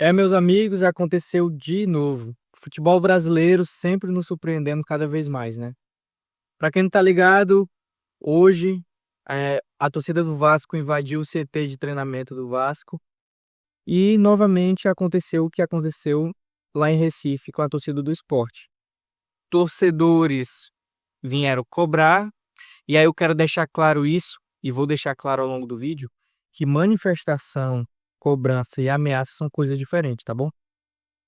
Meus amigos, aconteceu de novo. Futebol brasileiro sempre nos surpreendendo cada vez mais, né? Pra quem não tá ligado, hoje a torcida do Vasco invadiu o CT de treinamento do Vasco e novamente aconteceu o que aconteceu lá em Recife com a torcida do Sport. Torcedores vieram cobrar, e aí eu quero deixar claro isso, e vou deixar claro ao longo do vídeo, que manifestação, cobrança e ameaça são coisas diferentes, tá bom?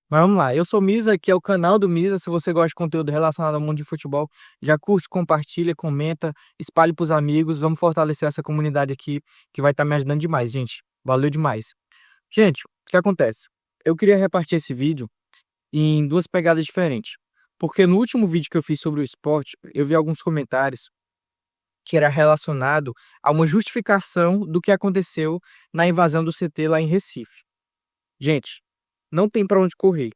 Mas vamos lá, eu sou Misa, aqui é o canal do Misa. Se você gosta de conteúdo relacionado ao mundo de futebol, já curte, compartilha, comenta, espalhe pros amigos. Vamos fortalecer essa comunidade aqui, que vai estar me ajudando demais, gente. Valeu demais. Gente, o que acontece? Eu queria repartir esse vídeo em duas pegadas diferentes. Porque no último vídeo que eu fiz sobre o esporte, eu vi alguns comentários que era relacionado a uma justificação do que aconteceu na invasão do CT lá em Recife. Gente, não tem para onde correr.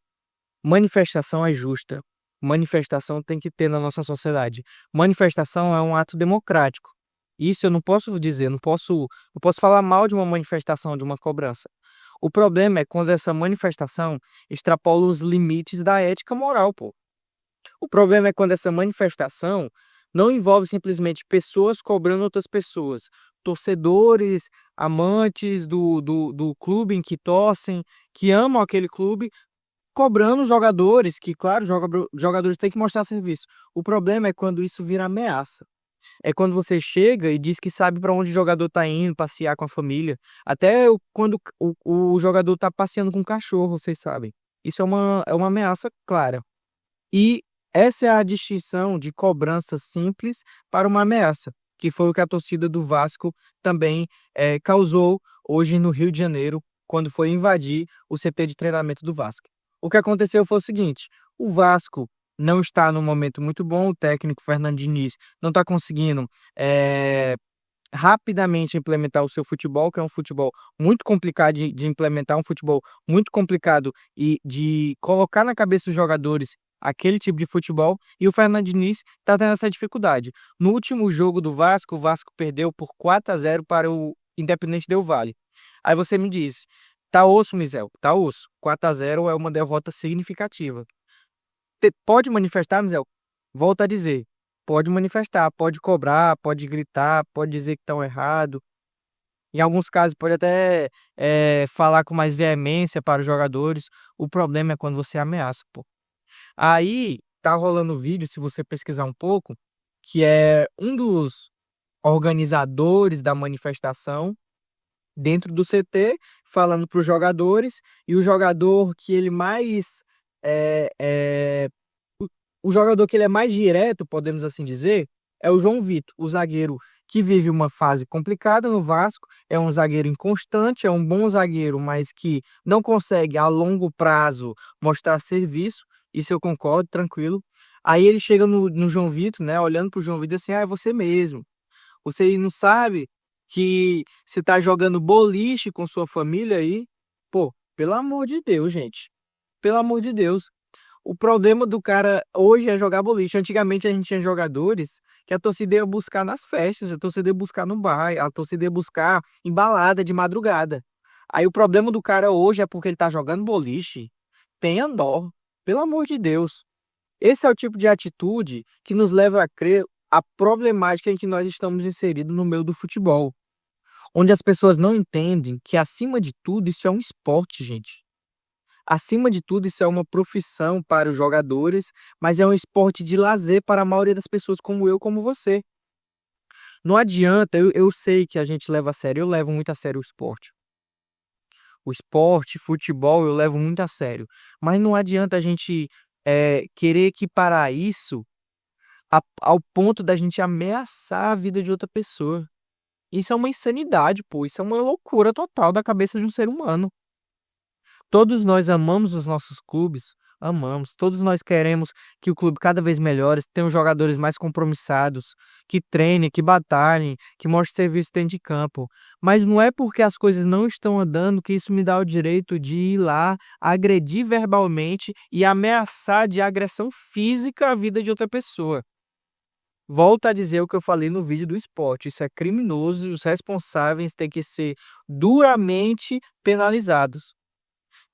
Manifestação é justa. Manifestação tem que ter na nossa sociedade. Manifestação é um ato democrático. Isso eu não posso dizer, não posso falar mal de uma manifestação, de uma cobrança. O problema é quando essa manifestação extrapola os limites da ética moral, pô. O problema é quando essa manifestação não envolve simplesmente pessoas cobrando outras pessoas, torcedores, amantes do clube em que torcem, que amam aquele clube, cobrando jogadores, que, claro, jogadores têm que mostrar serviço. O problema é quando isso vira ameaça. É quando você chega e diz que sabe para onde o jogador está indo, passear com a família. Quando o jogador está passeando com o cachorro, vocês sabem. Isso é uma ameaça clara. E essa é a distinção de cobrança simples para uma ameaça, que foi o que a torcida do Vasco também causou hoje no Rio de Janeiro, quando foi invadir o CT de treinamento do Vasco. O que aconteceu foi o seguinte: o Vasco não está num momento muito bom, o técnico Fernando Diniz não está conseguindo rapidamente implementar o seu futebol, que é um futebol muito complicado de implementar, um futebol muito complicado e de colocar na cabeça dos jogadores aquele tipo de futebol, e o Fernando Diniz está tendo essa dificuldade. No último jogo do Vasco, o Vasco perdeu por 4-0 para o Independente Del Valle. Aí você me diz, tá osso, Mizel, tá osso. 4-0 é uma derrota significativa. Pode manifestar, Mizel? Volto a dizer, pode manifestar, pode cobrar, pode gritar, pode dizer que estão errado. Em alguns casos, pode até falar com mais veemência para os jogadores. O problema é quando você ameaça, pô. Aí tá rolando vídeo, se você pesquisar um pouco, que é um dos organizadores da manifestação dentro do CT, falando para os jogadores, e o jogador que ele mais é, é, o jogador que ele é mais direto, podemos assim dizer, é o João Vitor, o zagueiro que vive uma fase complicada no Vasco, é um zagueiro inconstante, é um bom zagueiro, mas que não consegue a longo prazo mostrar serviço. Isso eu concordo, tranquilo. Aí ele chega no João Vitor, né, olhando pro João Vitor assim: ah, é você mesmo. Você não sabe que você tá jogando boliche com sua família aí? Pô, pelo amor de Deus, gente. Pelo amor de Deus. O problema do cara hoje é jogar boliche. Antigamente a gente tinha jogadores que a torcida ia buscar nas festas, a torcida ia buscar no bar, a torcida ia buscar em balada de madrugada. Aí o problema do cara hoje é porque ele tá jogando boliche. Tenha dó, pelo amor de Deus. Esse é o tipo de atitude que nos leva a crer a problemática em que nós estamos inseridos no meio do futebol, onde as pessoas não entendem que, acima de tudo, isso é um esporte, gente. Acima de tudo, isso é uma profissão para os jogadores, mas é um esporte de lazer para a maioria das pessoas como eu, como você. Não adianta, eu sei que a gente leva a sério, eu levo muito a sério o esporte. O esporte, futebol, eu levo muito a sério. Mas não adianta a gente querer equiparar isso ao ponto da gente ameaçar a vida de outra pessoa. Isso é uma insanidade, pô. Isso é uma loucura total da cabeça de um ser humano. Todos nós amamos os nossos clubes, amamos. Todos nós queremos que o clube cada vez melhore, tenha jogadores mais compromissados, que treinem, que batalhem, que mostrem serviço dentro de campo. Mas não é porque as coisas não estão andando que isso me dá o direito de ir lá, agredir verbalmente e ameaçar de agressão física a vida de outra pessoa. Volto a dizer o que eu falei no vídeo do esporte: isso é criminoso e os responsáveis têm que ser duramente penalizados.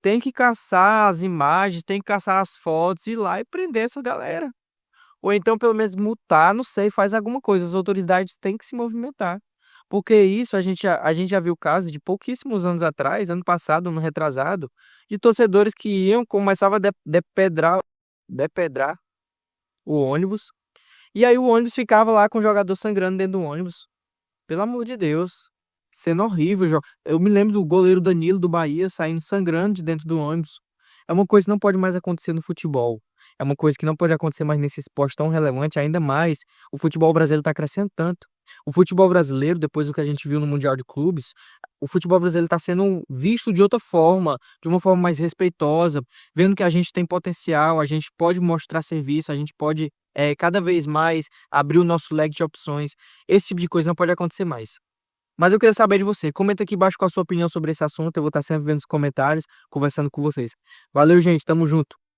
tem que caçar as imagens, tem que caçar as fotos, ir lá e prender essa galera. Ou então, pelo menos, multar, não sei, faz alguma coisa. As autoridades têm que se movimentar. Porque isso a gente já viu casos de pouquíssimos anos atrás, ano passado, ano retrasado, de torcedores que iam, começavam a depedrar o ônibus, e aí o ônibus ficava lá com o jogador sangrando dentro do ônibus. Pelo amor de Deus. Sendo horrível. Eu me lembro do goleiro Danilo do Bahia saindo sangrando de dentro do ônibus. É uma coisa que não pode mais acontecer no futebol. É uma coisa que não pode acontecer mais nesse esporte tão relevante, ainda mais. O futebol brasileiro está crescendo tanto. O futebol brasileiro, depois do que a gente viu no Mundial de Clubes, o futebol brasileiro está sendo visto de outra forma, de uma forma mais respeitosa, vendo que a gente tem potencial, a gente pode mostrar serviço, a gente pode cada vez mais abrir o nosso leque de opções. Esse tipo de coisa não pode acontecer mais. Mas eu queria saber de você. Comenta aqui embaixo qual a sua opinião sobre esse assunto. Eu vou estar sempre vendo os comentários, conversando com vocês. Valeu, gente. Tamo junto.